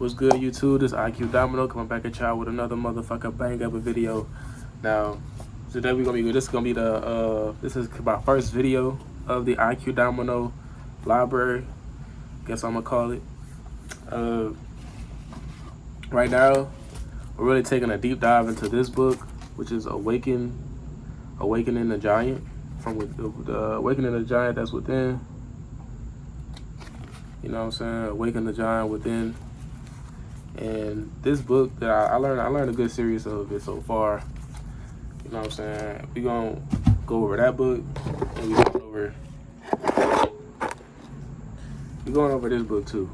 What's good, YouTube? This IQ Domino coming back at y'all with another motherfucker bang up a video. Now, today we're gonna be good. This is gonna be this is my first video of the IQ Domino library. Guess I'm gonna call it. Right now, we're really taking a deep dive into this book, which is Awakening the Giant, from the Awakening the Giant that's within. You know what I'm saying? Awaken the Giant within. And this book that I learned a good series of it so far. You know what I'm saying? We gonna go over that book, and we're going over this book too,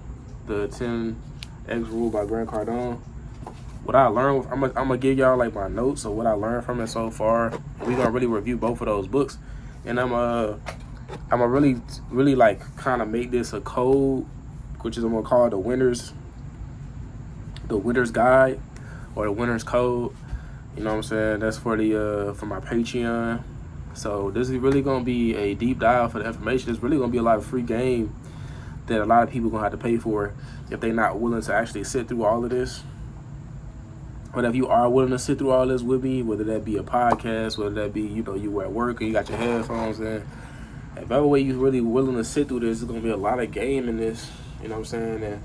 the 10X Rule by Grant Cardone. What I learned, I'm gonna give y'all like my notes of what I learned from it so far. We gonna really review both of those books, and I'm gonna really like kind of make this a code, which is I'm gonna call the winner's guide or the winner's code. You know what I'm saying? That's for my Patreon. So this is really gonna be a deep dive for the information. It's really gonna be a lot of free game that a lot of people gonna have to pay for if they're not willing to actually sit through all of this. But if you are willing to sit through all this with me, whether that be a podcast, whether that be, you at work or you got your headphones in, if ever way you're really willing to sit through this, there's gonna be a lot of game in this. You know what I'm saying? And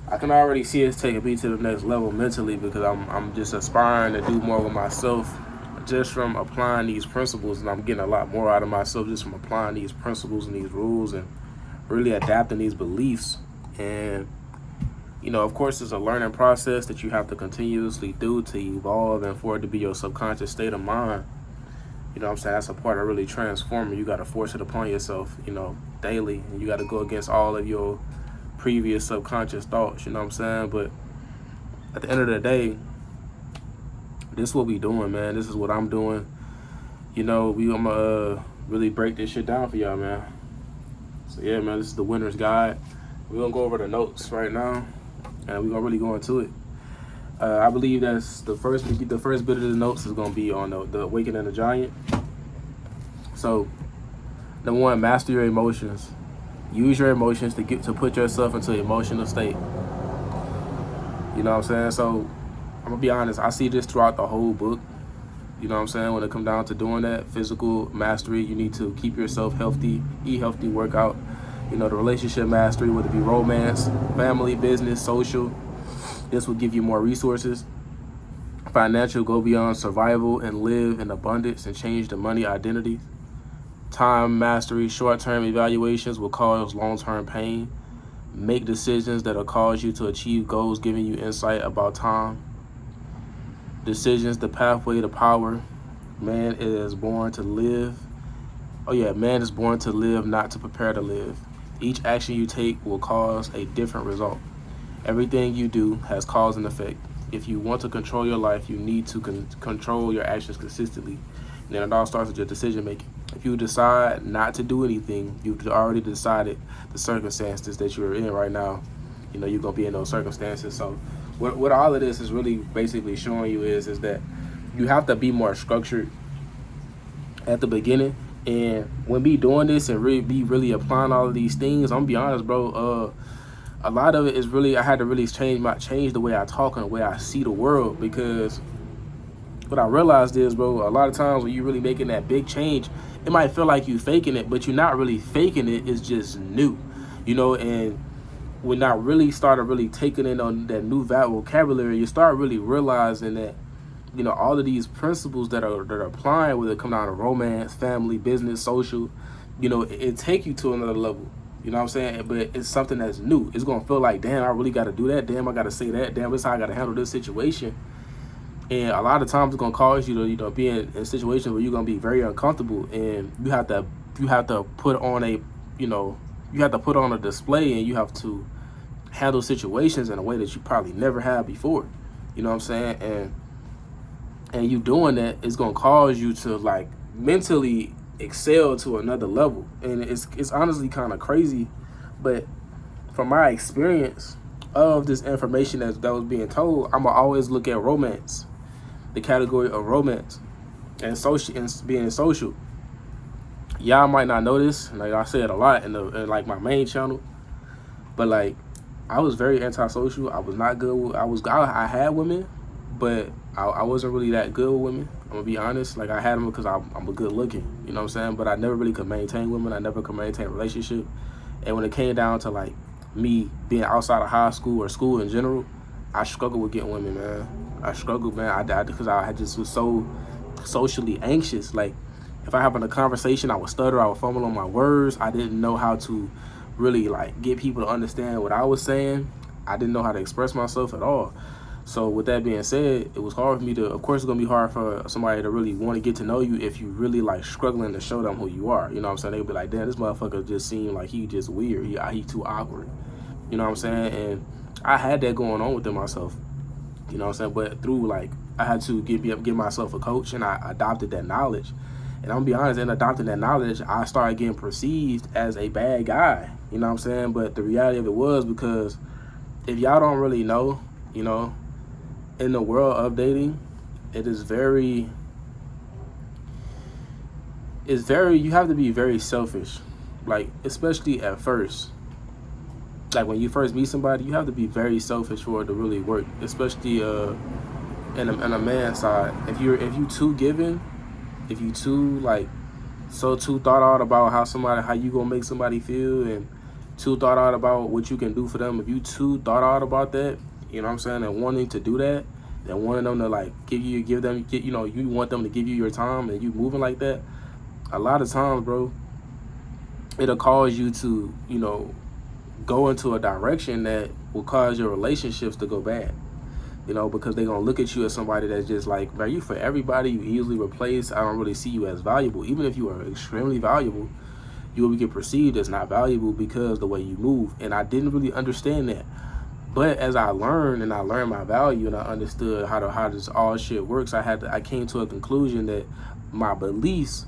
I can already see it's taking me to the next level mentally, because I'm just aspiring to do more with myself just from applying these principles, and I'm getting a lot more out of myself just from applying these principles and these rules and really adapting these beliefs. And of course, it's a learning process that you have to continuously do to evolve and for it to be your subconscious state of mind. You know what I'm saying? That's a part of really transforming. You got to force it upon yourself, daily. And you got to go against all of your previous subconscious thoughts, you know what I'm saying? But at the end of the day, this is what we doing, man. This is what I'm doing. I'm gonna really break this shit down for y'all, man. So yeah, man, this is the winner's guide. We're gonna go over the notes right now, and we're gonna really go into it. I believe that's the first bit of the notes is gonna be on the Awakening the Giant. So, number one, master your emotions. Use your emotions to put yourself into an emotional state. You know what I'm saying? So, I'm gonna be honest, I see this throughout the whole book. You know what I'm saying? When it comes down to doing that, physical mastery, you need to keep yourself healthy, eat healthy, work out. The relationship mastery, whether it be romance, family, business, social, this will give you more resources. Financial, go beyond survival and live in abundance and change the money identity. Time mastery, short-term evaluations will cause long-term pain. Make decisions that will cause you to achieve goals, giving you insight about time. Decisions, the pathway to power. Man is born to live. Man is born to live, not to prepare to live. Each action you take will cause a different result. Everything you do has cause and effect. If you want to control your life, you need to control your actions consistently. And then it all starts with your decision making. If you decide not to do anything, you've already decided the circumstances that you're in right now. You're going to be in those circumstances. So what all of this is really basically showing you is that you have to be more structured at the beginning. And when we doing this and really applying all of these things, I'm gonna be honest, bro, a lot of it is really, I had to really change the way I talk and the way I see the world, because what I realized is, bro, a lot of times when you're really making that big change, it might feel like you faking it, but you're not really faking it. It's just new, and when I really started really taking in on that new vocabulary, you start really realizing that, all of these principles that are applying, whether it come down to romance, family, business, social, it take you to another level. You know what I'm saying? But it's something that's new. It's going to feel like, damn, I really got to do that. Damn, I got to say that. Damn, this is how I got to handle this situation. And a lot of times it's going to cause you to be in situations where you're going to be very uncomfortable. And you have to put on a display, and you have to handle situations in a way that you probably never have before. You know what I'm saying? And you doing that is going to cause you to like mentally excel to another level. And it's honestly kind of crazy, but from my experience of this information that was being told, I'm gonna always look at romance, the category of romance and social, and being social. Y'all might not know this, like I said a lot in like my main channel, but like I was very antisocial. I was not good with, I had women, but I wasn't really that good with women. I'm gonna be honest. Like I had them because I'm a good looking, you know what I'm saying? But I never really could maintain women. I never could maintain a relationship. And when it came down to like me being outside of high school or school in general, I struggled with getting women, man. I struggled, man. I because I just was so socially anxious. Like if I having a conversation, I would stutter, I would fumble on my words. I didn't know how to really like get people to understand what I was saying. I didn't know how to express myself at all. So with that being said, it was hard for me to, of course it's gonna be hard for somebody to really want to get to know you if you really like struggling to show them who you are. You know what I'm saying? They'd be like, damn, this motherfucker just seemed like he just weird. He too awkward. You know what I'm saying? And I had that going on within myself. You know what I'm saying? But through like, I had to give myself a coach, and I adopted that knowledge. And I'm gonna be honest, in adopting that knowledge, I started getting perceived as a bad guy. You know what I'm saying? But the reality of it was, because if y'all don't really know, you know, in the world of dating, it is very, you have to be very selfish. Like, especially at first. Like when you first meet somebody, you have to be very selfish for it to really work. Especially in a man's side. If you too giving, if you too like too thought out about how you gonna make somebody feel, and too thought out about what you can do for them, if you too thought out about that, you know what I'm saying, and wanting to do that, and wanting them to like you want them to give you your time, and you moving like that, a lot of times, bro, it'll cause you to, you know, go into a direction that will cause your relationships to go bad. You know, because they're going to look at you as somebody that's just like, man, you for everybody, you easily replace. I don't really see you as valuable. Even if you are extremely valuable, you will get perceived as not valuable because the way you move. And I didn't really understand that. But as I learned my value, and I understood how this all shit works, I came to a conclusion that my beliefs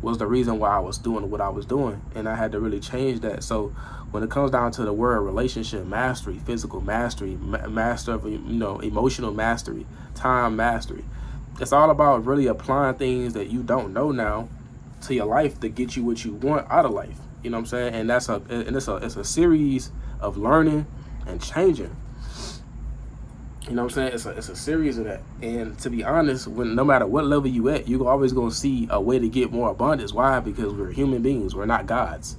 was the reason why I was doing what I was doing. And I had to really change that. So when it comes down to the word relationship mastery, physical mastery, master of, you know, emotional mastery, time mastery, it's all about really applying things that you don't know now to your life to get you what you want out of life. You know what I'm saying? And it's a series of learning and changing. You know what I'm saying? It's a series of that. And to be honest, no matter what level you at, you're always going to see a way to get more abundance. Why? Because we're human beings. We're not gods.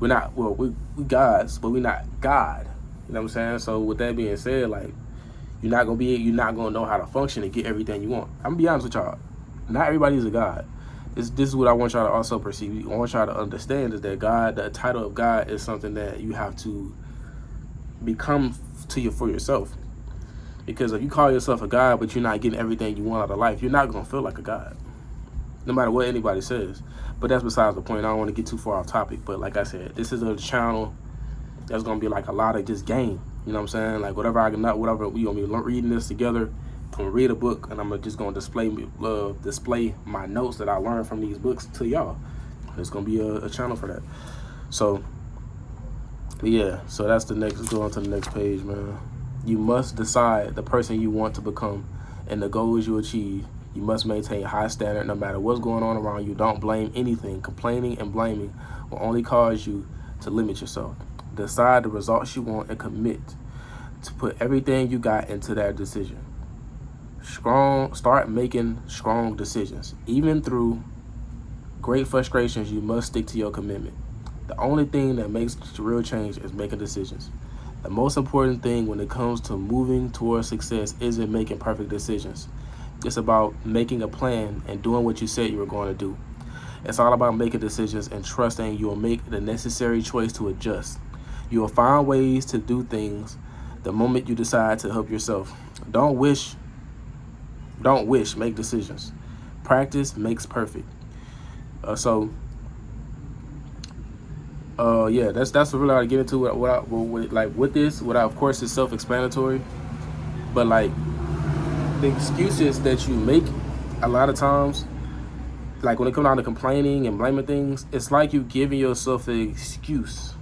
We gods, but we're not God. You know what I'm saying? So with that being said, like, you're not gonna know how to function and get everything you want. I'm gonna be honest with y'all. Not everybody's a God. This is what I want y'all to also perceive. I want y'all to understand is that God, the title of God, is something that you have to become for yourself. Because if you call yourself a God, but you're not getting everything you want out of life, you're not gonna feel like a God, no matter what anybody says. But that's besides the point. I don't want to get too far off topic. But like I said, this is a channel that's gonna be like a lot of just game. You know what I'm saying? Like whatever we gonna be reading this together. I'm gonna read a book, and I'm just gonna display my notes that I learned from these books to y'all. There's gonna be a channel for that. So yeah, so that's the next. Let's go on to the next page, man. You must decide the person you want to become and the goals you achieve. You must maintain a high standard no matter what's going on around you. Don't blame anything. Complaining and blaming will only cause you to limit yourself. Decide the results you want and commit to put everything you got into that decision. Start making strong decisions. Even through great frustrations, you must stick to your commitment. The only thing that makes real change is making decisions. The most important thing when it comes to moving towards success isn't making perfect decisions. It's about making a plan and doing what you said you were going to do. It's all about making decisions and trusting you'll make the necessary choice to adjust. You will find ways to do things the moment you decide to help yourself. Don't wish, make decisions. Practice makes perfect. Yeah, that's really how to get into it. With this, of course, it's self-explanatory, but like the excuses that you make a lot of times, like when it comes down to complaining and blaming things, it's like you giving yourself an excuse.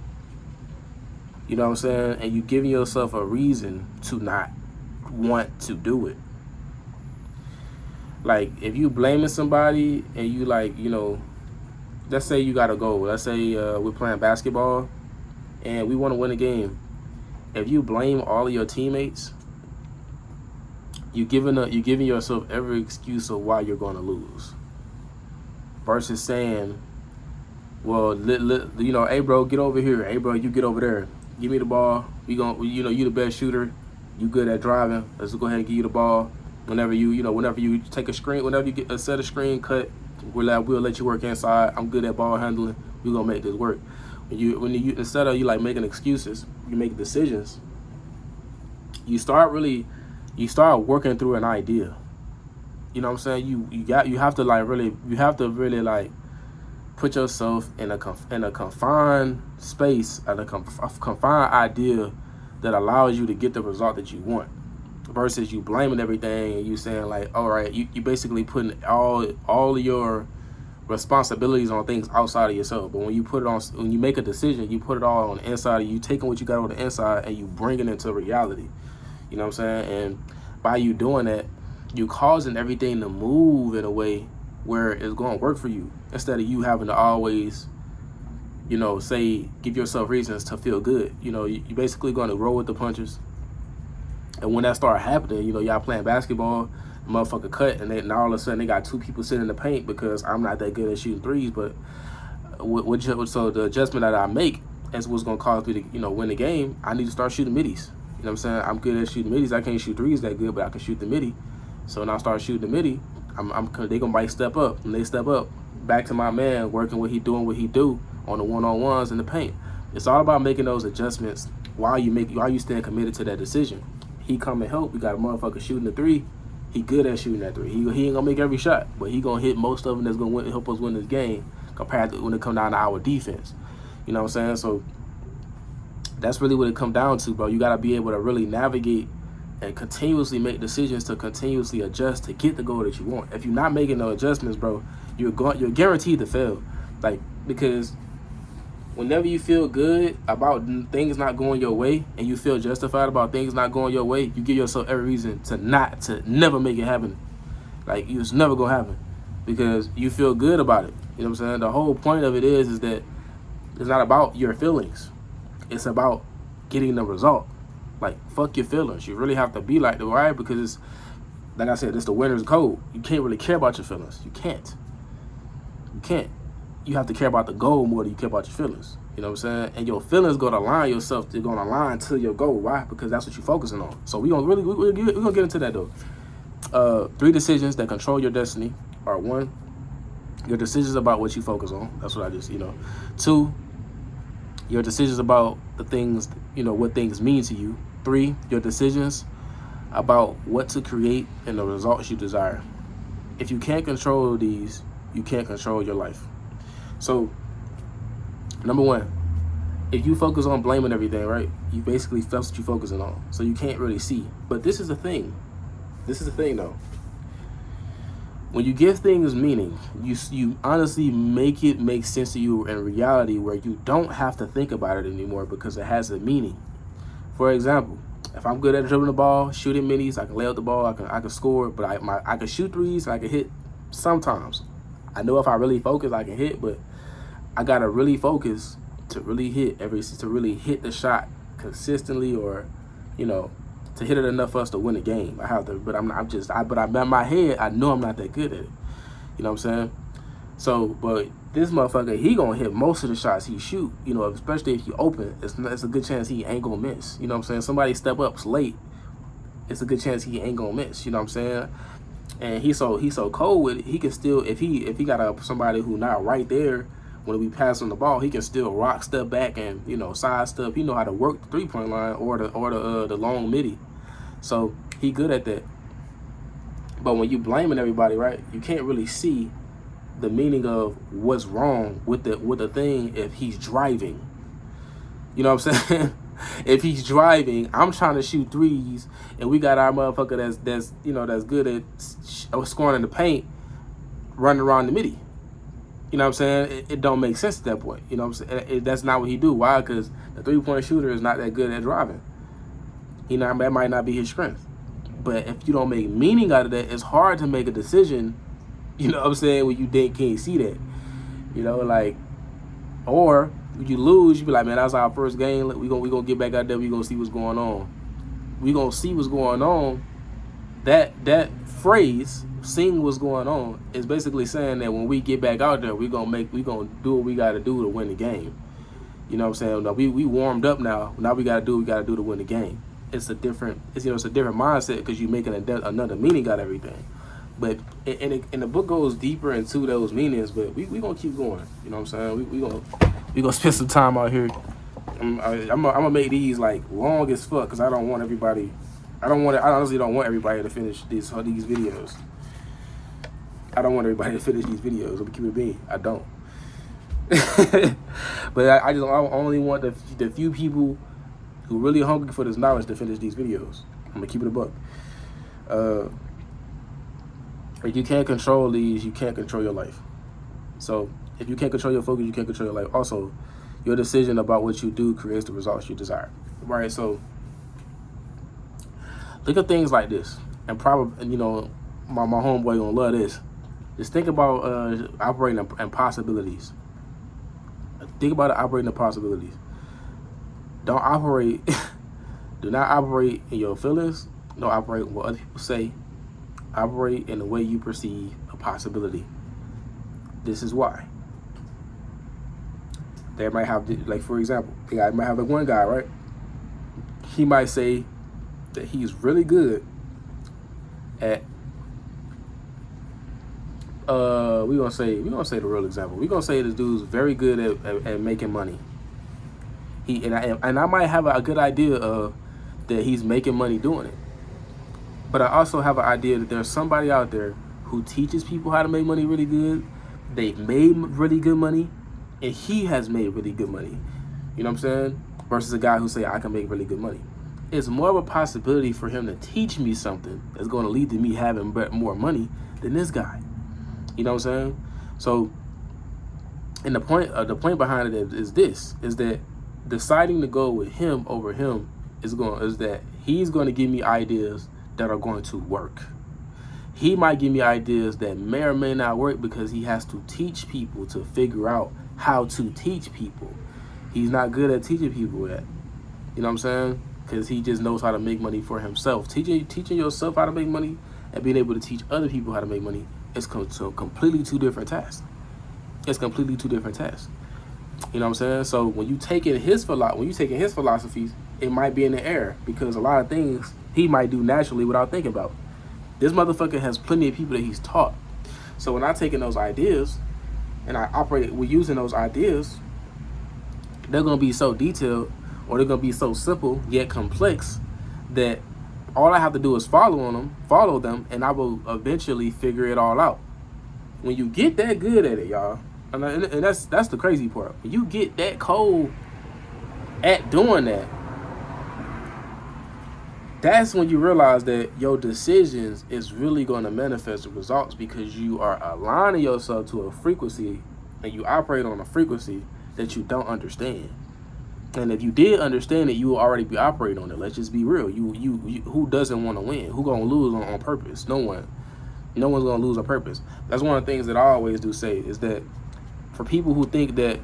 You know what I'm saying? And you giving yourself a reason to not want to do it. Like if you blaming somebody and you like, you know, let's say you got a goal. Let's say we're playing basketball and we want to win a game. if you blame all of your teammates, you're giving yourself every excuse of why you're going to lose. Versus saying, well, hey bro, get over here. Hey bro, you get over there. Give me the ball. You the best shooter. You good at driving. Let's go ahead and give you the ball. Whenever you take a screen, whenever you get a set of screen cut, we'll let you work inside. I'm good at ball handling. We're gonna make this work. When you instead of you like making excuses, you make decisions. You start working through an idea. You know what I'm saying? You have to really like put yourself in a confined space, and a confined idea that allows you to get the result that you want, versus you blaming everything and you saying like, all right, you basically putting all of your responsibilities on things outside of yourself. But when you make a decision, you put it all on the inside of you, taking what you got on the inside and you bring it into reality. You know what I'm saying? And by you doing that, you causing everything to move in a way where it's going to work for you, instead of you having to always, give yourself reasons to feel good. You basically going to roll with the punches. And when that start happening, y'all playing basketball, the motherfucker cut, and then all of a sudden they got two people sitting in the paint because I'm not that good at shooting threes. But so the adjustment that I make is what's going to cause me to, win the game. I need to start shooting middies. You know what I'm saying? I'm good at shooting middies. I can't shoot threes that good, but I can shoot the midi. So when I start shooting the midi, they gonna step up. When they step up, back to my man working what he do on the one-on-ones in the paint. It's all about making those adjustments while you staying committed to that decision. He come and help. We got a motherfucker shooting the three. He good at shooting that three. He ain't gonna make every shot, but he gonna hit most of them. That's gonna help us win this game compared to when it come down to our defense. You know what I'm saying? So that's really what it come down to, bro. You gotta be able to really navigate and continuously make decisions to continuously adjust to get the goal that you want. If you're not making no adjustments, bro, you're guaranteed to fail. Like, because whenever you feel good about things not going your way and you feel justified about things not going your way, you give yourself every reason to never make it happen. Like, it's never gonna happen because you feel good about it. You know what I'm saying? The whole point of it is that it's not about your feelings. It's about getting the result. Like, fuck your feelings. You really have to be like the right, because it's, like I said, it's the winner's code. You can't really care about your feelings. You can't. You have to care about the goal more than you care about your feelings. You know what I'm saying? And your feelings gonna align yourself. They're gonna align to your goal. Why? Because that's what you're focusing on. So we're gonna get into that though. 3 decisions that control your destiny are: 1, your decisions about what you focus on. That's what I just, 2, your decisions about the things, what things mean to you. 3, your decisions about what to create and the results you desire. If you can't control these, you can't control your life. So, number 1, if you focus on blaming everything, right, you basically, that's what you're focusing on. So you can't really see. But this is the thing. Though. When you give things meaning, you honestly make it make sense to you in reality, where you don't have to think about it anymore because it has a meaning. For example, if I'm good at dribbling the ball, shooting minis, I can lay out the ball, I can score, but I can shoot threes, I can hit sometimes. I know if I really focus, I can hit, but I gotta really focus to really hit the shot consistently, or to hit it enough for us to win the game. I have to, but I'm in my head, I know I'm not that good at it. You know what I'm saying? So, but this motherfucker, he gonna hit most of the shots he shoot. Especially if you open, it's a good chance he ain't gonna miss. You know what I'm saying? Somebody step up late, it's a good chance he ain't gonna miss. You know what I'm saying? And he's so cold with it. He can still, if he got somebody who not right there when we pass on the ball, he can still rock step back and side step. He know how to work the 3-point line or the long midi. So he good at that. But when you blaming everybody, right, you can't really see the meaning of what's wrong with the thing if he's driving. You know what I'm saying? If he's driving, I'm trying to shoot threes, and we got our motherfucker that's good at scoring in the paint, running around the midi. You know what I'm saying? It don't make sense at that point. You know what I'm saying? That's not what he do. Why? Because the 3-point shooter is not that good at driving. That might not be his strength. But if you don't make meaning out of that, it's hard to make a decision. You know what I'm saying? When you can't see that. Or When you lose, you be like, man, that's our first game. We gonna get back out there. We gonna see what's going on. We gonna see what's going on. That phrase, seeing what's going on, is basically saying that when we get back out there, we gonna do what we gotta do to win the game. You know what I'm saying? Now we warmed up now. Now we gotta do what we gotta do to win the game. It's a different mindset because you're making another meaning out of everything. But and the book goes deeper into those meanings. But we gonna keep going. You know what I'm saying? We gonna spend some time out here. I'm gonna make these like long as fuck because I don't want everybody. I honestly don't want everybody to finish these videos. I don't want everybody to finish these videos. I'm keep it being. I don't. But I only want the few people who really hungry for this knowledge to finish these videos. I'm gonna keep it a buck. If you can't control these, you can't control your life. So if you can't control your focus, you can't control your life. Also, your decision about what you do creates the results you desire. Right? So look at things like this, and probably, you know, my homeboy gonna love this. Just think about operating in possibilities. Think about it, operating in possibilities. Don't operate. Do not operate in your feelings. Don't operate in what other people say. Operate in the way you perceive a possibility. This is why. They might have, like, for example, I might have like one guy, right? He might say that he's really good at we're gonna say the real example. We're gonna say this dude's very good at making money. I might have a good idea of that he's making money doing it. But I also have an idea that there's somebody out there who teaches people how to make money really good. They've made really good money, and he has made really good money. You know what I'm saying? Versus a guy who say I can make really good money. It's more of a possibility for him to teach me something that's going to lead to me having more money than this guy. You know what I'm saying? So, and the point behind it is that deciding to go with him over him is that he's going to give me ideas that are going to work. He might give me ideas that may or may not work because he has to teach people to figure out how to teach people. He's not good at teaching people yet. You know what I'm saying? Because he just knows how to make money for himself. Teaching yourself how to make money and being able to teach other people how to make money is completely two different tasks. It's completely two different tasks. You know what I'm saying? So when you taking his philosophies, it might be in the air because a lot of things he might do naturally without thinking about. This motherfucker has plenty of people that he's taught. So when I take in those ideas and I operate with using those ideas, they're gonna be so detailed or they're gonna be so simple yet complex that all I have to do is follow them, and I will eventually figure it all out. When you get that good at it, y'all, and that's the crazy part. When you get that cold at doing that, that's when you realize that your decisions is really going to manifest the results because you are aligning yourself to a frequency and you operate on a frequency that you don't understand. And if you did understand it, you will already be operating on it. Let's just be real. You who doesn't want to win? Who gonna lose on purpose? No one. No one's gonna lose on purpose. That's one of the things that I always do say is that for people who think that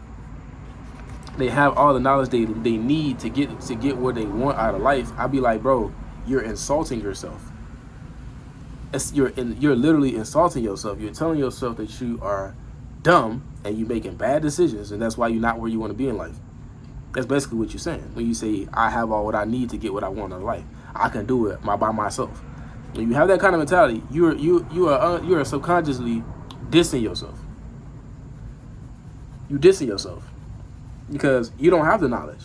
they have all the knowledge they need to get what they want out of life, I be like, bro, you're insulting yourself. You're literally insulting yourself. You're telling yourself that you are dumb and you're making bad decisions, and that's why you're not where you want to be in life. That's basically what you're saying when you say I have all what I need to get what I want in life. I can do it by myself. When you have that kind of mentality, you are subconsciously dissing yourself. You dissing yourself because you don't have the knowledge,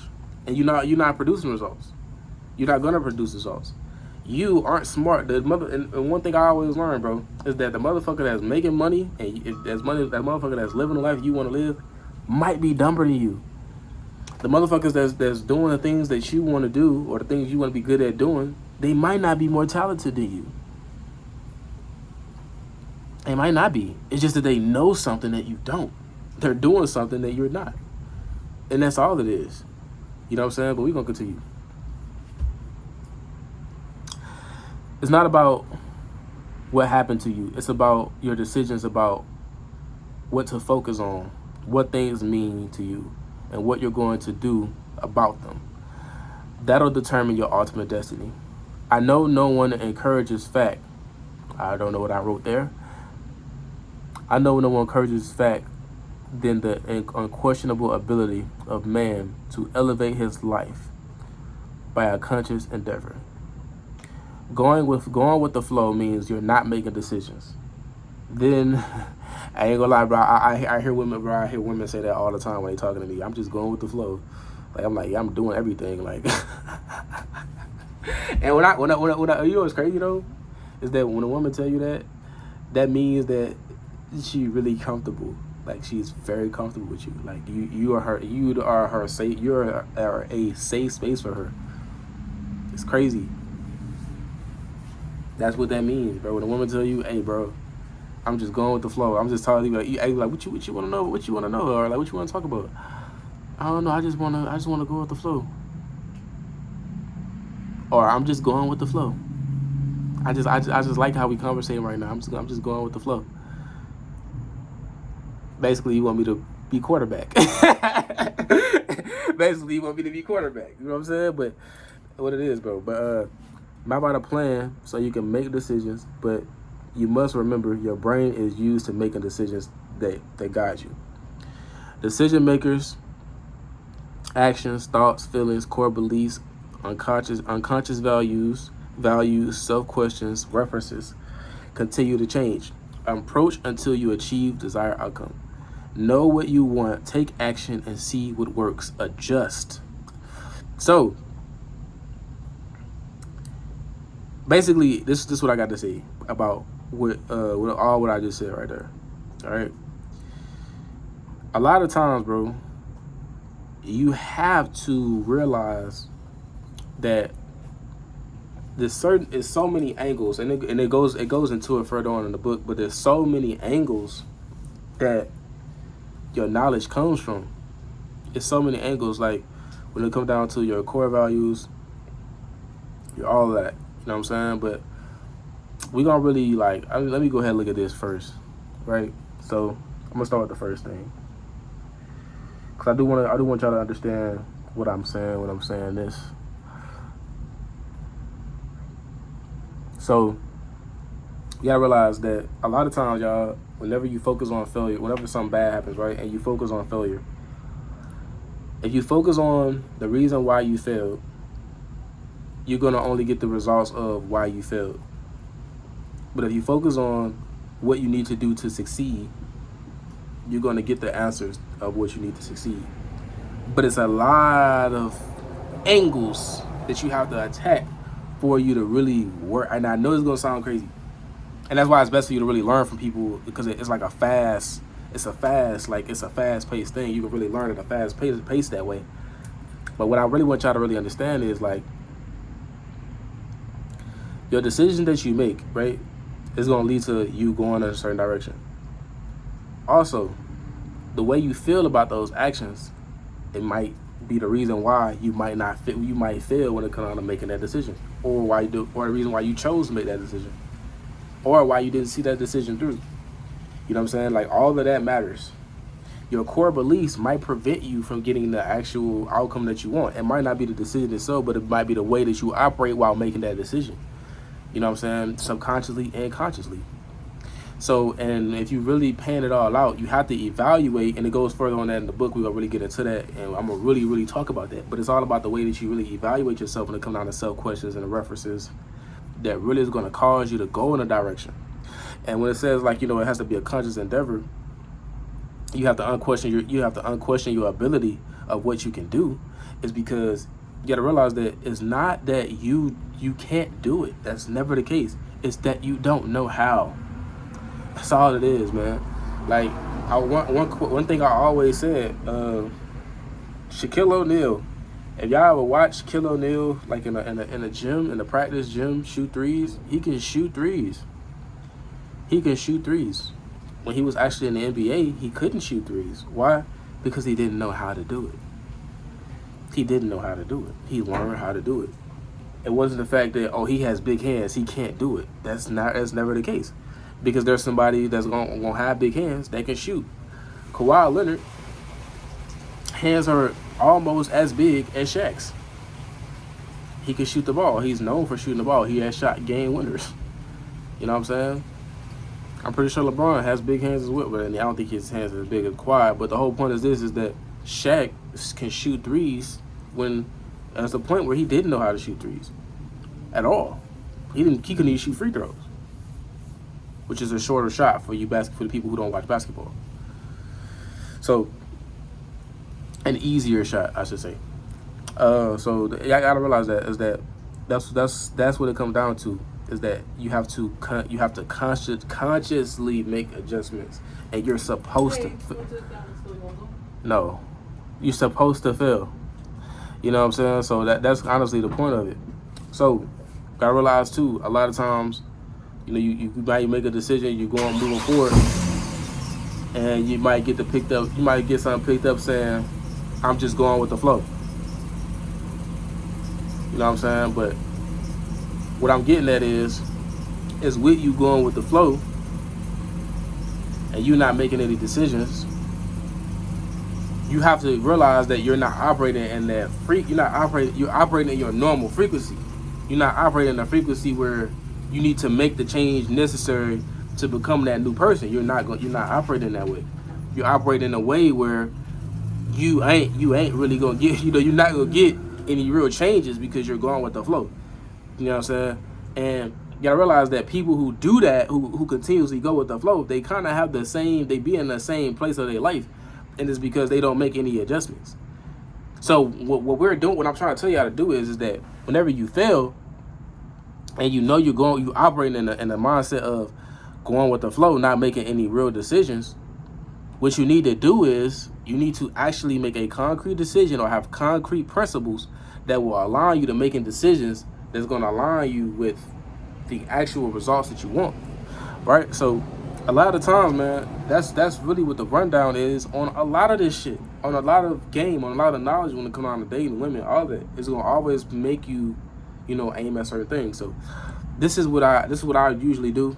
and you're not producing results. You're not gonna produce results. You aren't smart. And one thing I always learn, bro, is that the motherfucker that's making money and that motherfucker that's living the life you want to live might be dumber than you. The motherfuckers that's doing the things that you want to do or the things you want to be good at doing, they might not be more talented than you. They might not be. It's just that they know something that you don't. They're doing something that you're not. And that's all it is. You know what I'm saying? But we're going to continue. It's not about what happened to you. It's about your decisions about what to focus on, what things mean to you, and what you're going to do about them. That'll determine your ultimate destiny. I know no one encourages fact. I don't know what I wrote there. I know no one encourages fact than the unquestionable ability of man to elevate his life by a conscious endeavor. Going with the flow means you're not making decisions. Then I ain't gonna lie, bro. I hear women, bro. I hear women say that all the time when they talking to me. I'm just going with the flow. Like I'm like, yeah, I'm doing everything. Like, and when I you know what's crazy though, is that when a woman tell you that, that means that she really comfortable. Like she's very comfortable with you. Like you are safe. You're a safe space for her. It's crazy. That's what that means, bro. When a woman tell you, hey, bro, I'm just going with the flow. I'm just talking to you, like what you want to know? What you want to know? Or like what you want to talk about? I don't know. I just want to go with the flow. Or I'm just going with the flow. I just like how we conversating right now. I'm just going with the flow. Basically, you want me to be quarterback. Basically, you want me to be quarterback. You know what I'm saying? But what it is, bro. But map out a plan so you can make decisions. But you must remember your brain is used to making decisions that guide you. Decision makers, actions, thoughts, feelings, core beliefs, unconscious values, self-questions, references continue to change. Approach until you achieve desired outcome. Know what you want, take action, and see what works. Adjust. So, basically, this is what I got to say about what I just said right there. All right. A lot of times, bro, you have to realize that there's so many angles, and it goes into it further on in the book. But there's so many angles that your knowledge comes from. It's so many angles, like when it comes down to your core values, your all of that. You know what I'm saying? But we gonna really let me go ahead and look at this first, right? So I'm gonna start with the first thing, cause I do want y'all to understand what I'm saying when I'm saying this. So you gotta realize that a lot of times, y'all, whenever you focus on failure, whenever something bad happens, right, and you focus on failure, if you focus on the reason why you failed, you're gonna only get the results of why you failed. But if you focus on what you need to do to succeed, you're gonna get the answers of what you need to succeed. But it's a lot of angles that you have to attack for you to really work. And I know it's gonna sound crazy, and that's why it's best for you to really learn from people, because it's like a fast-paced thing. You can really learn at a fast pace that way. But what I really want y'all to really understand is, like, your decision that you make, right, is gonna lead to you going in a certain direction. Also, the way you feel about those actions, it might be the reason why you might not fit. You might fail when it comes down to making that decision, or the reason why you chose to make that decision, or why you didn't see that decision through. You know what I'm saying? Like, all of that matters. Your core beliefs might prevent you from getting the actual outcome that you want. It might not be the decision itself, but it might be the way that you operate while making that decision. You know what I'm saying? Subconsciously and consciously. So, and if you really pan it all out, you have to evaluate, and it goes further on that in the book. We're going to really get into that, and I'm going to really, really talk about that. But it's all about the way that you really evaluate yourself when it comes down to self-questions and the references that really is going to cause you to go in a direction. And when it says, like, you know, it has to be a conscious endeavor, you have to unquestion your ability of what you can do, is because you got to realize that it's not that you can't do it. That's never the case. It's that you don't know how. That's all it is, man. Like, one thing I always said, Shaquille O'Neal. If y'all ever watch Shaquille O'Neal, like in a gym, in the practice gym, shoot threes, he can shoot threes. He can shoot threes. When he was actually in the NBA, he couldn't shoot threes. Why? Because he didn't know how to do it. He didn't know how to do it. He learned how to do it. It wasn't the fact that, oh, he has big hands, he can't do it. That's never the case. Because there's somebody that's gonna have big hands that can shoot. Kawhi Leonard hands are almost as big as Shaq's. He can shoot the ball. He's known for shooting the ball. He has shot game winners. You know what I'm saying? I'm pretty sure LeBron has big hands as well, but I don't think his hands are as big as Kawhi. But the whole point is that Shaq can shoot threes when there's a point where he didn't know how to shoot threes at all. He couldn't even shoot free throws, which is a shorter shot for the people who don't watch basketball. So an easier shot, I should say. So I gotta realize that's what it comes down to, is that you have to consciously make adjustments, and you're supposed to. No, you're supposed to fail. You know what I'm saying? So that's honestly the point of it. So gotta realize too, a lot of times, you know, you might make a decision, you're moving forward, and you might get something picked up saying, I'm just going with the flow. You know what I'm saying? But what I'm getting at is with you going with the flow and you not making any decisions, you have to realize that you're not operating in that you're operating in your normal frequency. You're not operating in a frequency where you need to make the change necessary to become that new person. You're not operating that way. You're operating in a way where you ain't really gonna get, you're not gonna get any real changes because you're going with the flow. You know what I'm saying? And you gotta realize that people who do that, who continuously go with the flow, they kind of have they be in the same place of their life, and it's because they don't make any adjustments. So what I'm trying to tell you how to do is that whenever you fail, and you operating in a mindset of going with the flow, not making any real decisions, what you need to do is you need to actually make a concrete decision or have concrete principles that will allow you to making decisions that's going to align you with the actual results that you want, right? So a lot of the times, man, that's really what the rundown is on a lot of this shit, on a lot of game, on a lot of knowledge when it comes down to dating women. All that is going to always make you, aim at certain things. So this is what I usually do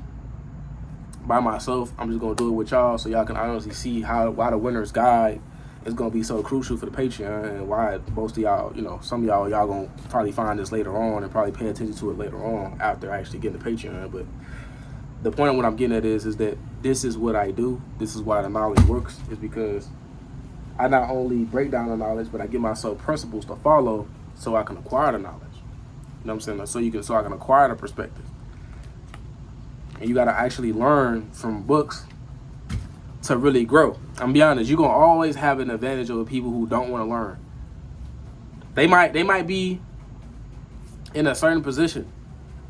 by myself. I'm just gonna do it with y'all so y'all can honestly see why the winner's guide is gonna be so crucial for the Patreon, and why most of y'all, some of y'all gonna probably find this later on and probably pay attention to it later on after actually getting the Patreon. But the point of what I'm getting at is that this is what I do. This is why the knowledge works, is because I not only break down the knowledge, but I give myself principles to follow so I can acquire the knowledge. You know what I'm saying? So I can acquire the perspective. And you got to actually learn from books to really grow. I'm gonna be honest, you're going to always have an advantage over people who don't want to learn. They might be in a certain position,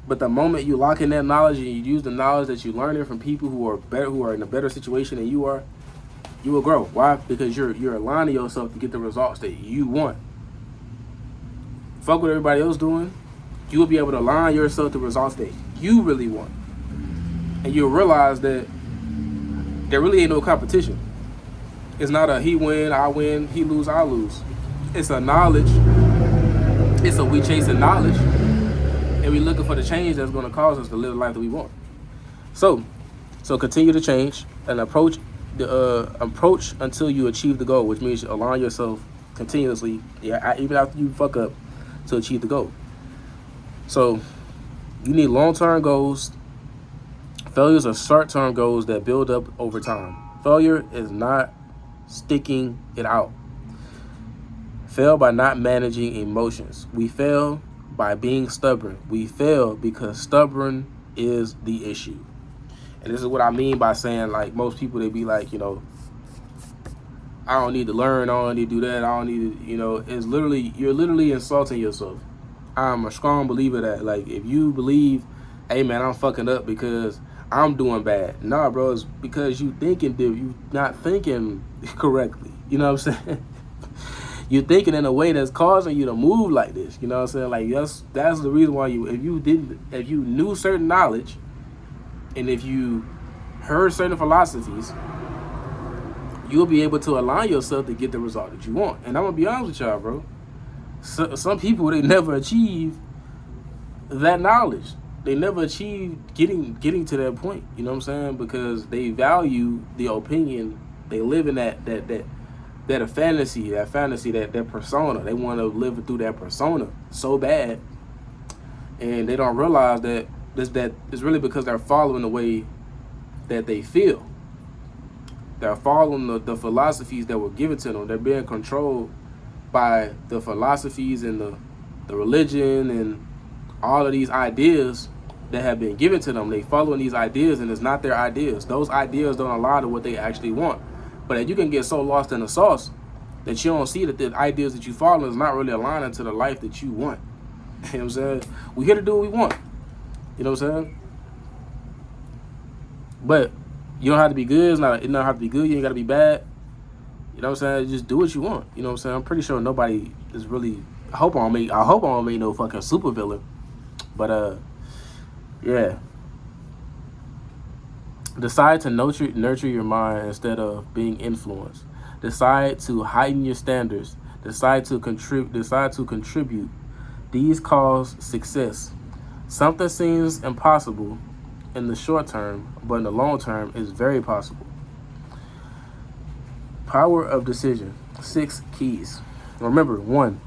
but the moment you lock in that knowledge and you use the knowledge that you learning from people who are in a better situation than you are, you will grow. Why? Because you're aligning yourself to get the results that you want. Fuck what everybody else doing. You will be able to align yourself to results that you really want. And you'll realize that there really ain't no competition. It's not a he win, I win, he lose, I lose. It's a knowledge. It's a we chasing knowledge. And we looking for the change that's going to cause us to live the life that we want. So continue to change and approach until you achieve the goal, which means you align yourself continuously, even after you fuck up, to achieve the goal. So you need long-term goals. Failures are short-term goals that build up over time. Failure is not sticking it out. Fail by not managing emotions. We fail by being stubborn. We fail because stubborn is the issue. And this is what I mean by saying, like, most people, they be like, I don't need to learn, I don't need to do that, I don't need to, you're literally insulting yourself. I'm a strong believer that, like, if you believe, hey man, I'm fucking up because I'm doing bad. Nah, bro, it's because you not thinking correctly. You know what I'm saying? You're thinking in a way that's causing you to move like this. You know what I'm saying? Like, that's the reason why if you knew certain knowledge, and if you heard certain philosophies, you'll be able to align yourself to get the result that you want. And I'm gonna be honest with y'all, bro. Some people, they never achieve that knowledge. They never achieve getting to that point. You know what I'm saying? Because they value the opinion. They live in that that fantasy, that persona. They want to live through that persona so bad, and they don't realize that it's really because they're following the way that they feel. They're following the philosophies that were given to them. They're being controlled by the philosophies and the religion and all of these ideas that have been given to them. They following these ideas, and it's not their ideas. Those ideas don't align to what they actually want. But you can get so lost in the sauce that you don't see that the ideas that you follow is not really aligning to the life that you want. You know what I'm saying? We're here to do what we want. You know what I'm saying? But you don't have to be good. It don't have to be good. You ain't got to be bad. You know what I'm saying? Just do what you want. You know what I'm saying? I'm pretty sure nobody is really. I hope I don't make no fucking supervillain. But yeah. Decide to nurture your mind instead of being influenced. Decide to heighten your standards. Decide to contribute. These cause success. Something seems impossible in the short term, but in the long term is very possible. Power of decision. 6 keys. Remember, 1.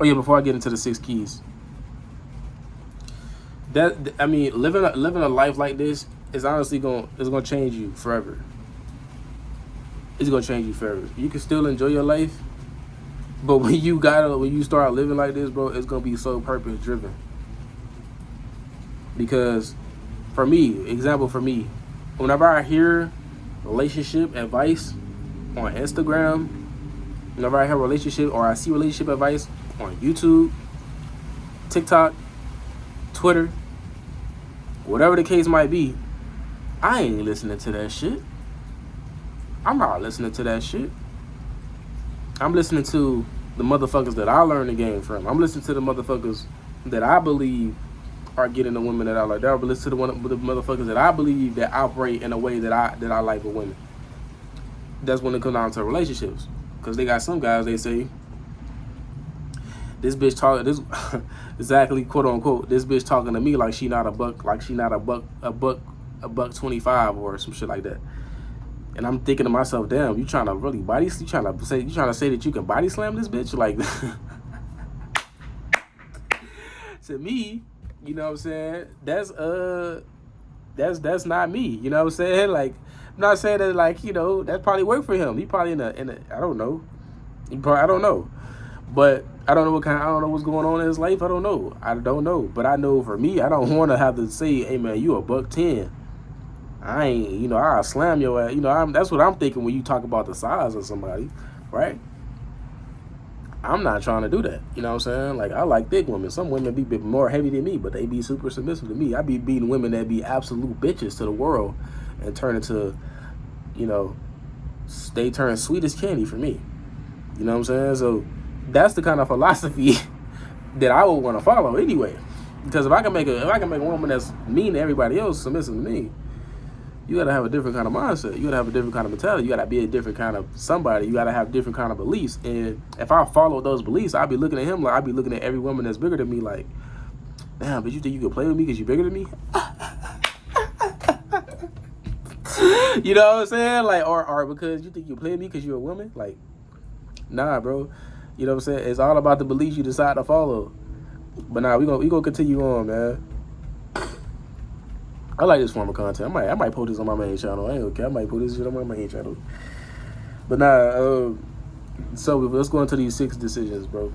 Oh yeah, before I get into the 6 keys. Living a life like this is honestly gonna change you forever. It's gonna change you forever. You can still enjoy your life, but when you start living like this, bro, it's gonna be so purpose driven. Because for me, whenever I hear relationship advice on Instagram, whenever I hear relationship or I see relationship advice on YouTube, TikTok, Twitter, whatever the case might be, I ain't listening to that shit. I'm not listening to that shit. I'm listening to the motherfuckers that I learned the game from. I'm listening to the motherfuckers that I believe are getting the women that I like. I'll listen to the motherfuckers that I believe that operate in a way that I like with women. That's when it comes down to relationships. Because they got some guys, they say, this bitch talking, this exactly, quote unquote, this bitch talking to me like she not a buck 25 or some shit like that. And I'm thinking to myself, damn, you trying to really you trying to say that you can body slam this bitch? Like, to me, you know what I'm saying? That's not me. You know what I'm saying? Like, I'm not saying that, like, you know, that probably worked for him. He probably in a I don't know. I don't know. But I don't know what's going on in his life. I don't know. But I know for me, I don't want to have to say, hey man, you a $110. I ain't, you know, I'll slam your ass. You know, that's what I'm thinking when you talk about the size of somebody, right? I'm not trying to do that. You know what I'm saying? Like, I like big women. Some women be more heavy than me, but they be super submissive to me. I be beating women that be absolute bitches to the world and turn into, you know, they turn sweet as candy for me. You know what I'm saying? So that's the kind of philosophy that I would want to follow anyway. Because if I can make a woman that's mean to everybody else, submissive to me, you gotta have a different kind of mindset. You gotta have a different kind of mentality. You gotta be a different kind of somebody. You gotta have different kind of beliefs. And if I follow those beliefs, I'll be looking at him like I'll be looking at every woman that's bigger than me like, damn, but you think you can play with me because you're bigger than me? You know what I'm saying? Like, or because you think you play with me because you're a woman? Like, nah, bro. You know what I'm saying? It's all about the beliefs you decide to follow. But nah, we gonna continue on, man. I like this form of content. I might post this on my main channel. I ain't okay. I might put this shit on my main channel. But nah, so let's go into these 6 decisions, bro.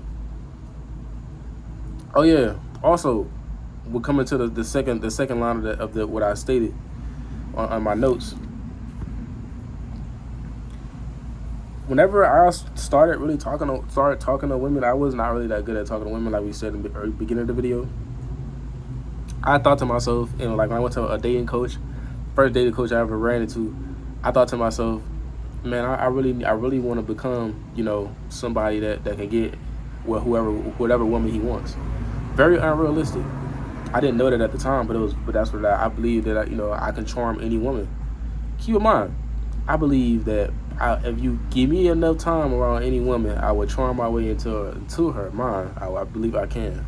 Oh yeah. Also, we're coming to the second line of what I stated on my notes. Whenever I started talking to women, I was not really that good at talking to women, like we said in the beginning of the video. I thought to myself, you know, like when I went to a dating coach, first dating coach I ever ran into, I thought to myself, man, I really want to become, you know, somebody that can get whatever woman he wants. Very unrealistic. I didn't know that at the time, but that's what I believe that I can charm any woman. Keep in mind, I believe that if you give me enough time around any woman, I would charm my way into her mind. I believe I can.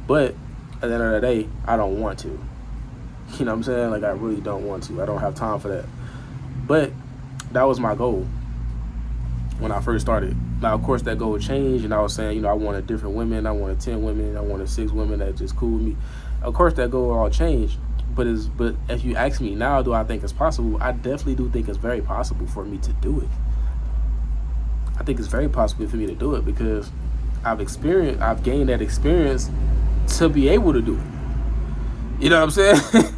But at the end of the day, I don't want to. You know what I'm saying? Like, I really don't want to. I don't have time for that. But that was my goal. when I first started. Now, of course, that goal changed, and I was saying, I wanted different women. I wanted 10 women. I wanted 6 women that just cool with me. Of course, that goal all changed. But if you ask me now, do I think it's possible? I definitely do think it's very possible for me to do it. I think it's very possible for me to do it because I've gained that experience to be able to do it. You know what I'm saying?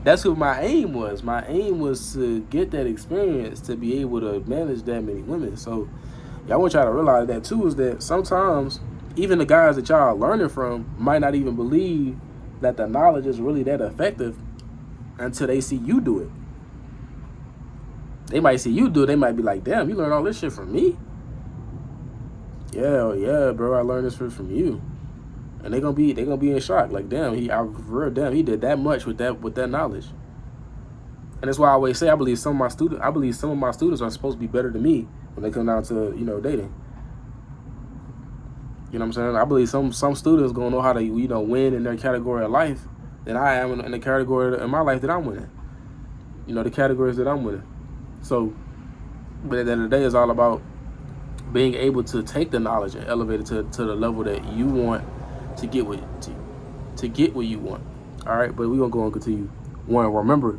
That's what my aim was. My aim was to get that experience to be able to manage that many women. So, I want y'all to realize that too, is that sometimes even the guys that y'all are learning from might not even believe that the knowledge is really that effective until they see you do it. They might see you do it. They might be like, damn, you learned all this shit from me? Yeah, bro, I learned this from you. And they're gonna be in shock. Like, damn, he did that much with that knowledge. And that's why I always say I believe some of my students are supposed to be better than me when they come down to, dating. You know what I'm saying? I believe some students gonna know how to, win in their category of life than I am in the category in my life that I'm winning. The categories that I'm winning. So, but at the end of the day, it's all about being able to take the knowledge and elevate it to the level that you want to get what you want. All right, but we're gonna go and continue. 1, remember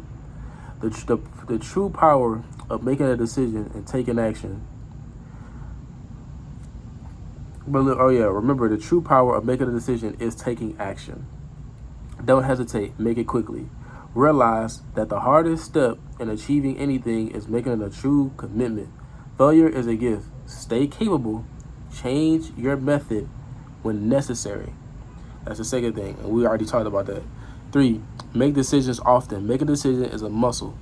the true power of making a decision and taking action. Remember the true power of making a decision is taking action. Don't hesitate, make it quickly. Realize that the hardest step in achieving anything is making a true commitment. Failure is a gift. Stay capable. Change your method when necessary. That's the second thing, and we already talked about that. 3, make decisions often. Make a decision is a muscle.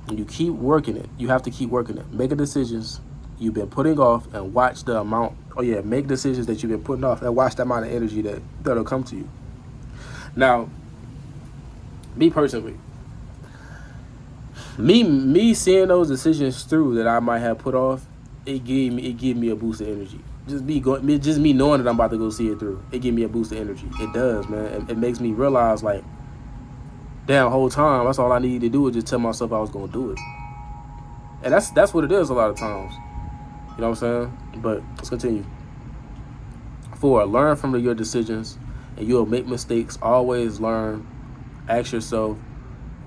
And you keep working it. You have to keep working it. Make decisions you've been putting off and watch the amount. Make decisions that you've been putting off and watch the amount of energy that'll come to you. Now, me personally, me seeing those decisions through that I might have put off, it gave me a boost of energy. Just me knowing that I'm about to go see it through, it gave me a boost of energy. It does, man. It makes me realize, like, damn, whole time that's all I needed to do was just tell myself I was gonna do it. And that's what it is a lot of times. You know what I'm saying? But let's continue. 4, learn from your decisions, and you'll make mistakes. Always learn. Ask yourself,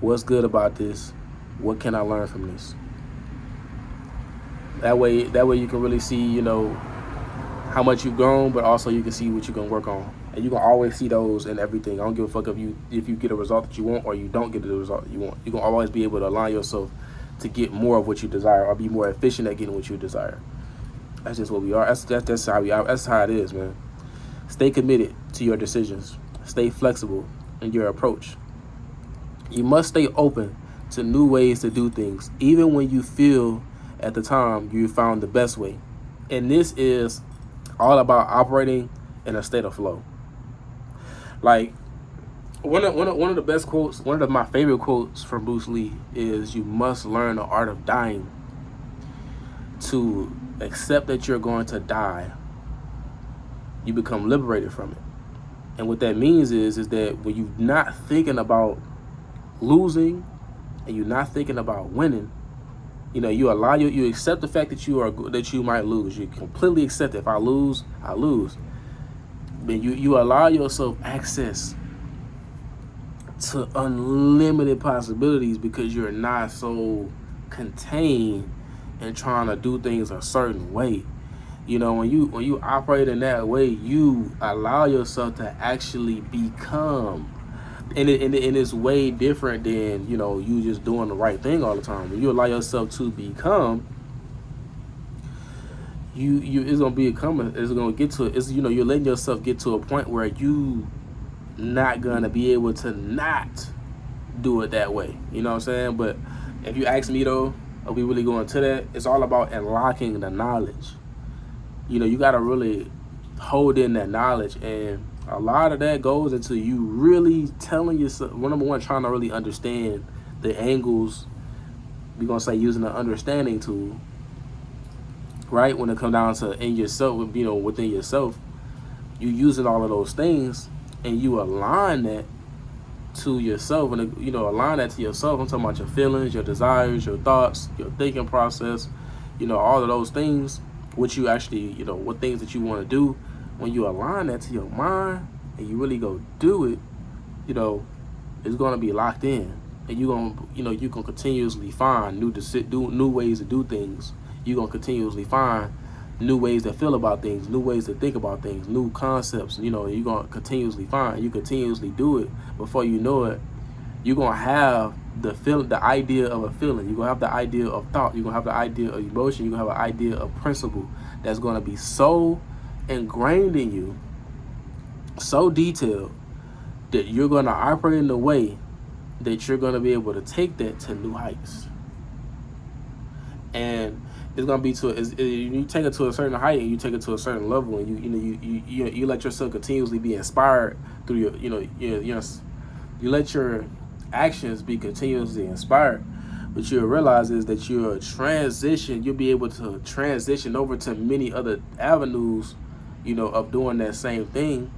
what's good about this? What can I learn from this? That way you can really see, how much you've grown, but also you can see what you can work on. And you can always see those in everything. I don't give a fuck if you get a result that you want or you don't get the result that you want. You can always be able to align yourself to get more of what you desire or be more efficient at getting what you desire. That's just what we are. That's how we are. That's how it is, man. Stay committed to your decisions. Stay flexible in your approach. You must stay open to new ways to do things, even when you feel at the time you found the best way. And this is all about operating in a state of flow. Like, one of the best quotes, one of my favorite quotes from Bruce Lee is, "You must learn the art of dying." To accept that you're going to die, you become liberated from it. And what that means is that when you're not thinking about losing and you're not thinking about winning, you accept the fact that you might lose. You completely accept it. If I lose, I lose. But you allow yourself access to unlimited possibilities because you're not so contained and trying to do things a certain way. When you operate in that way, you allow yourself to actually become. And it's way different than, you just doing the right thing all the time. When you allow yourself to become, you're letting yourself get to a point where you not gonna be able to not do it that way. You know what I'm saying? But if you ask me though, are we really going to that? It's all about unlocking the knowledge. You got to really hold in that knowledge, and a lot of that goes into you really telling yourself, number one, trying to really understand the angles. We're going to say using the understanding tool, right? When it comes down to in yourself, within yourself, you using all of those things and you align that to yourself, and align that to yourself. I'm talking about your feelings, your desires, your thoughts, your thinking process, all of those things. what you actually, what things that you want to do, when you align that to your mind and you really go do it, it's going to be locked in. And you're going to, you can continuously find new ways to do things. You're going to continuously find new ways to feel about things, new ways to think about things, new concepts. You're going to continuously find. You continuously do it. Before you know it, you're going to have the idea of a feeling. You're going to have the idea of thought. You're going to have the idea of emotion. You're going to have an idea of principle that's going to be so ingrained in you, so detailed, that you're going to operate in a way that you're going to be able to take that to new heights. And it's going to be you take it to a certain height and you take it to a certain level, and you let yourself continuously be inspired through you let your actions be continuously inspired. But you'll realize is that you'll be able to transition over to many other avenues, of doing that same thing,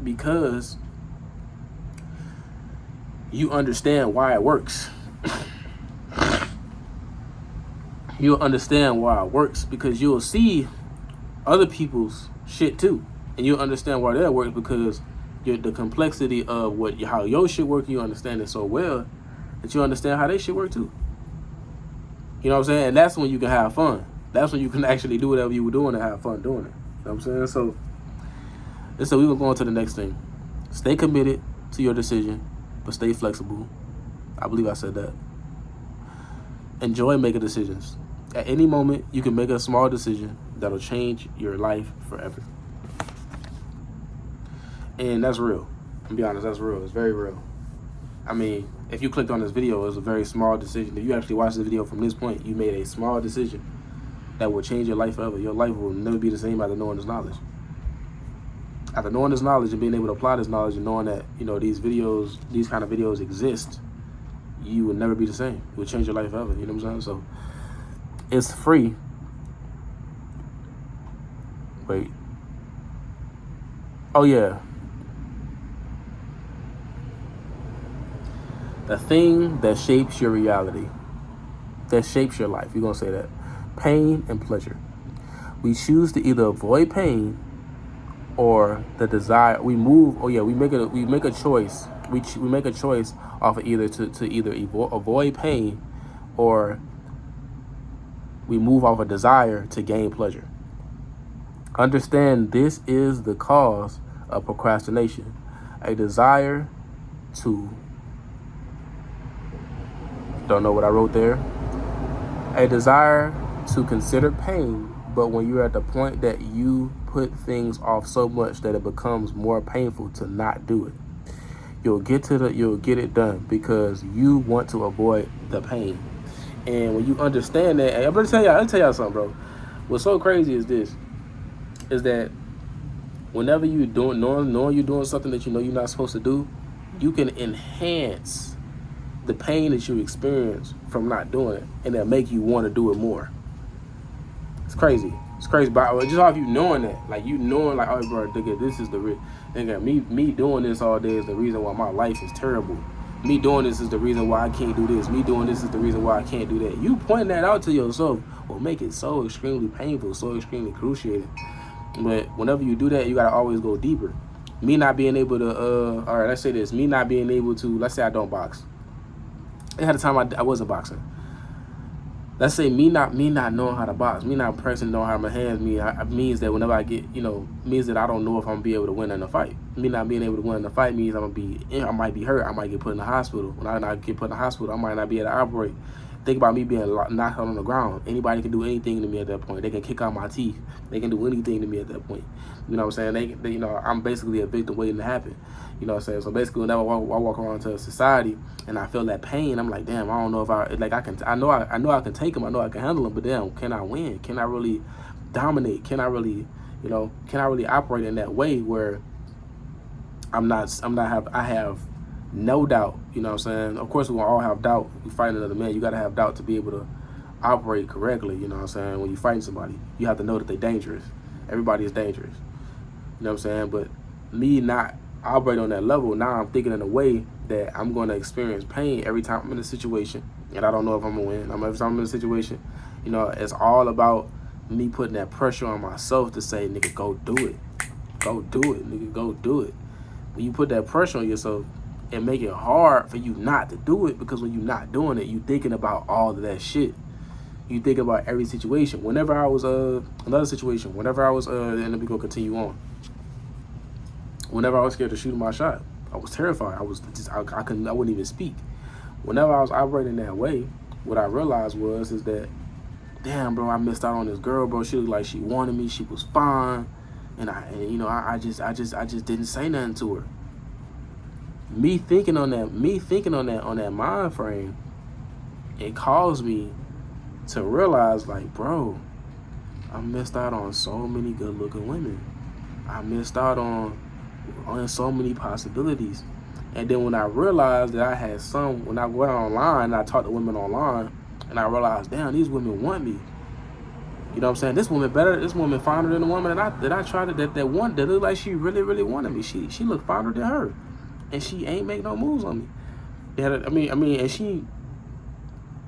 because you understand why it works. You'll understand why it works because you'll see other people's shit too. And you'll understand why that works because the complexity of how your shit work, you understand it so well that you understand how they shit work too. You know what I'm saying? And that's when you can have fun. That's when you can actually do whatever you were doing and have fun doing it. You know what I'm saying? So we will go on to the next thing. Stay committed to your decision, but stay flexible. I believe I said that. Enjoy making decisions. At any moment, you can make a small decision that'll change your life forever. And that's real. I'll be honest, that's real. It's very real. I mean, if you clicked on this video, it was a very small decision. If you actually watched the video from this point, you made a small decision that will change your life forever. Your life will never be the same after knowing this knowledge. After knowing this knowledge and being able to apply this knowledge and knowing that, these kind of videos exist, you will never be the same. It will change your life forever. You know what I'm saying? So it's free. Wait. Oh yeah. The thing that shapes your reality, that shapes your life. You're going to say that. Pain and pleasure. We choose to either avoid pain or the desire. We make a choice. We make a choice off of either to avoid pain, or we move off a desire to gain pleasure. Understand this is the cause of procrastination. A desire to, don't know what I wrote there. A desire to consider pain, but when you're at the point that you put things off so much that it becomes more painful to not do it, you'll get it done because you want to avoid the pain. And when you understand that, I'm gonna tell y'all something, bro. What's so crazy is that whenever you're knowing you're doing something that you're not supposed to do, you can enhance the pain that you experience from not doing it, and that'll make you want to do it more. It's crazy. But just off you knowing that, like oh bro, nigga, this is the real nigga. Me doing this all day is the reason why my life is terrible. Me doing this is the reason why I can't do this. Me doing this is the reason why I can't do that. You pointing that out to yourself will make it so extremely painful, so extremely cruciating. But whenever you do that, you gotta always go deeper. Me not being able to, all right, let's say this. Me not being able to, let's say I don't box. It had a time I wasn't boxing. Let's say me not knowing how to box, me not pressing knowing how my hands means that whenever I get, means that I don't know if I'm gonna be able to win in a fight. Me not being able to win in a fight means I might be hurt. I might get put in the hospital. When I get put in the hospital, I might not be able to operate. Think about me being knocked out on the ground. Anybody can do anything to me at that point. They can kick out my teeth. They can do anything to me at that point. You know what I'm saying? They I'm basically a victim waiting to happen. You know what I'm saying? So basically, whenever I walk around to society and I feel that pain, I'm like, damn, I don't know if I know I can take them. I know I can handle them, but damn, can I win? Can I really dominate? Can I really operate in that way where I have no doubt, you know what I'm saying? Of course, we will all have doubt. You fight another man, you got to have doubt to be able to operate correctly, you know what I'm saying? When you're fighting somebody, you have to know that they're dangerous. Everybody is dangerous, you know what I'm saying? But me not operate on that level, now I'm thinking in a way that I'm going to experience pain every time I'm in a situation, and I don't know if I'm going to win. Every time I'm in a situation, it's all about me putting that pressure on myself to say, nigga, go do it. Go do it, nigga, go do it. When you put that pressure on yourself, it make it hard for you not to do it, because when you're not doing it, you thinking about all of that shit. You think about every situation. Whenever I was another situation, whenever I was and let me go continue on. Whenever I was scared to shoot my shot, I was terrified. I wouldn't even speak. Whenever I was operating that way, what I realized is that, damn, bro, I missed out on this girl, bro. She looked like she wanted me. She was fine, and I just didn't say nothing to her. Me thinking on that mind frame, it caused me to realize, like, bro, I missed out on so many good-looking women. I missed out on so many possibilities. And then when I realized that I had when I went online and I talked to women online, and I realized, damn, these women want me. You know what I'm saying? This woman finer than the woman that I tried that looked like she really, really wanted me. She looked finer than her, and she ain't make no moves on me.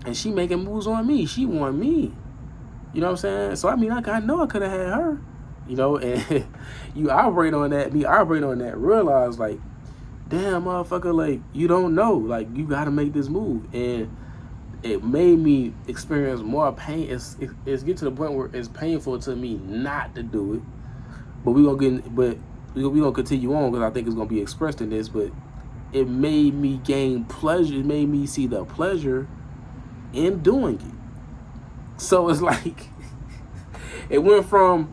And she making moves on me. She want me. You know what I'm saying? So I know I could have had her. You know, and you operate on that. Me operate on that. Realize, like, damn, motherfucker, like, you don't know. Like, you got to make this move. And it made me experience more pain. It's get to the point where it's painful to me not to do it. But we gonna continue on, because I think it's gonna be expressed in this. But it made me gain pleasure. It made me see the pleasure in doing it. So it's like it went from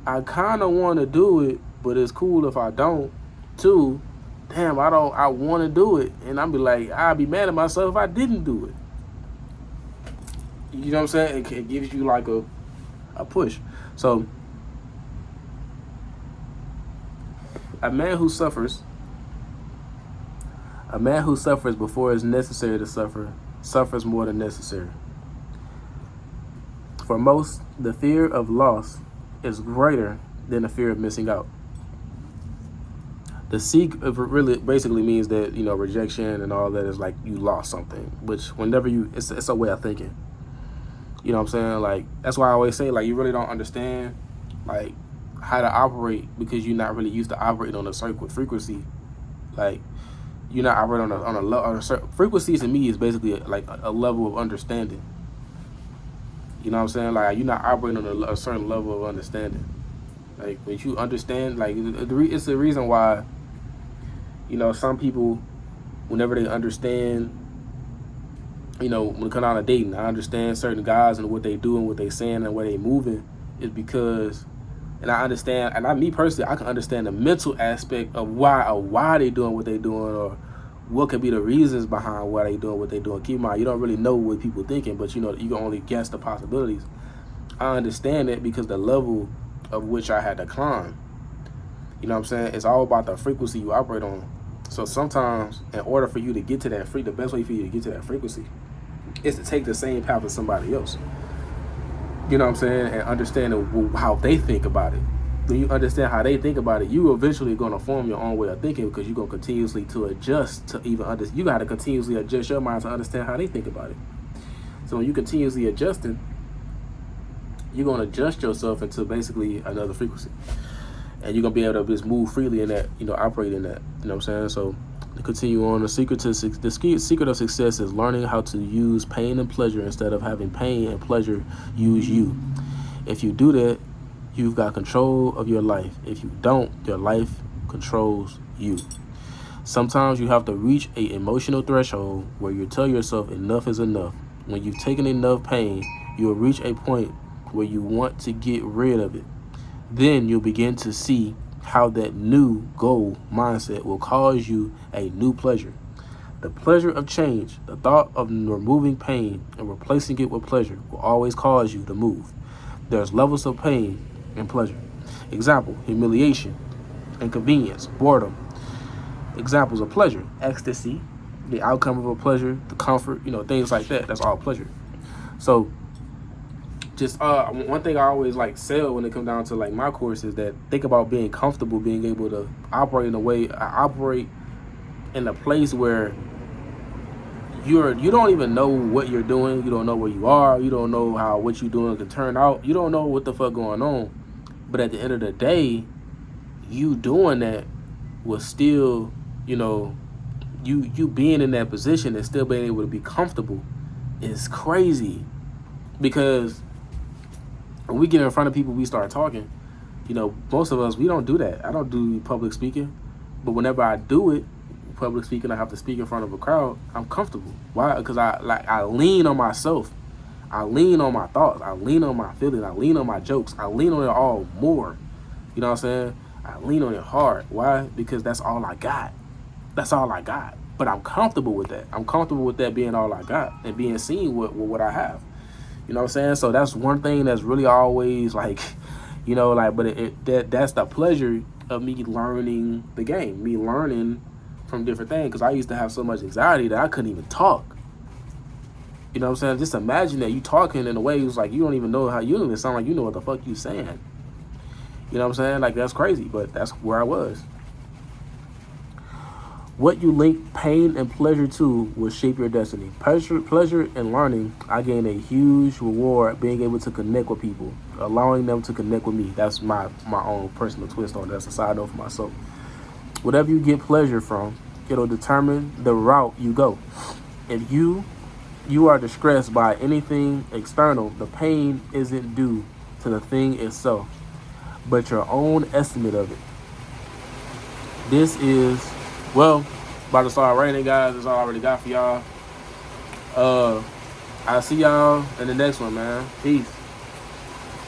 I kind of want to do it, but it's cool if I don't, to damn, I want to do it, and I'd be mad at myself if I didn't do it. You know what I'm saying? It gives you like a push. So a man who suffers before it's necessary to suffer suffers more than necessary. For most, the fear of loss is greater than the fear of missing out. The seek really basically means that, you know, rejection and all that is like you lost something, which whenever it's a way of thinking. You know what I'm saying? Like, that's why I always say, like, you really don't understand, like, how to operate, because you're not really used to operating on a certain frequency. Like, you're not operating on a certain frequency. To me is basically like a level of understanding. You know what I'm saying? Like, you're not operating on a certain level of understanding. Like, when you understand, like, it's the reason why, you know, some people, whenever they understand, you know, when it comes down to dating, I understand certain guys and what they do and what they saying and where they moving, is because, and I understand, and me personally, I can understand the mental aspect of why they doing what they doing, or what could be the reasons behind why they doing what they doing. Keep in mind, you don't really know what people thinking, but you know, you can only guess the possibilities. I understand that because the level of which I had to climb. You know what I'm saying? It's all about the frequency you operate on. So sometimes, in order for you to get to that the best way for you to get to that frequency is to take the same path as somebody else. You know what I'm saying? And understand how they think about it. When you understand how they think about it, you eventually going to form your own way of thinking, because you're going to continuously to adjust to even understand. You got to continuously adjust your mind to understand how they think about it. So when you continuously adjusting, you're going to adjust yourself into basically another frequency. And you're going to be able to just move freely in that, you know, operate in that. You know what I'm saying? So to continue on, the secret of success is learning how to use pain and pleasure instead of having pain and pleasure use you. If you do that, you've got control of your life. If you don't, your life controls you. Sometimes you have to reach an emotional threshold where you tell yourself enough is enough. When you've taken enough pain, you'll reach a point where you want to get rid of it. Then you'll begin to see how that new goal mindset will cause you a new pleasure. The pleasure of change, the thought of removing pain and replacing it with pleasure, will always cause you to move. There's levels of pain and pleasure. Example, humiliation, inconvenience, boredom. Examples of pleasure, ecstasy, the outcome of a pleasure, the comfort, you know, things like that. That's all pleasure. So just one thing I always like sell when it comes down to like my course is that think about being comfortable, being able to operate in a way, operate in a place where you don't even know what you're doing. You don't know where you are. You don't know how what you're doing can turn out. You don't know what the fuck going on. But at the end of the day, you doing that will still, you know, you being in that position and still being able to be comfortable is crazy. Because when we get in front of people, we start talking. You know, most of us, we don't do that. I don't do public speaking, but whenever I do it, public speaking, I have to speak in front of a crowd, I'm comfortable. Why? Because I lean on myself. I lean on my thoughts. I lean on my feelings. I lean on my jokes. I lean on it all more. You know what I'm saying? I lean on it hard. Why? Because that's all I got. That's all I got. But I'm comfortable with that. I'm comfortable with that being all I got and being seen with what I have. You know what I'm saying? So that's one thing that's really always like, you know, like, but that's the pleasure of me learning the game, me learning from different things. Because I used to have so much anxiety that I couldn't even talk. You know what I'm saying? Just imagine that you talking in a way it's like you don't even know how, you don't even sound like you know what the fuck you saying. You know what I'm saying? Like, that's crazy, but that's where I was. What you link pain and pleasure to will shape your destiny. Pleasure and learning, I gain a huge reward being able to connect with people, allowing them to connect with me. That's my own personal twist on it. That's a side note for myself. Whatever you get pleasure from, it'll determine the route you go. If you are distressed by anything external, the pain isn't due to the thing itself, but your own estimate of it. This is, well, about to start raining, guys. That's all I already got for y'all. I'll see y'all in the next one, man. Peace.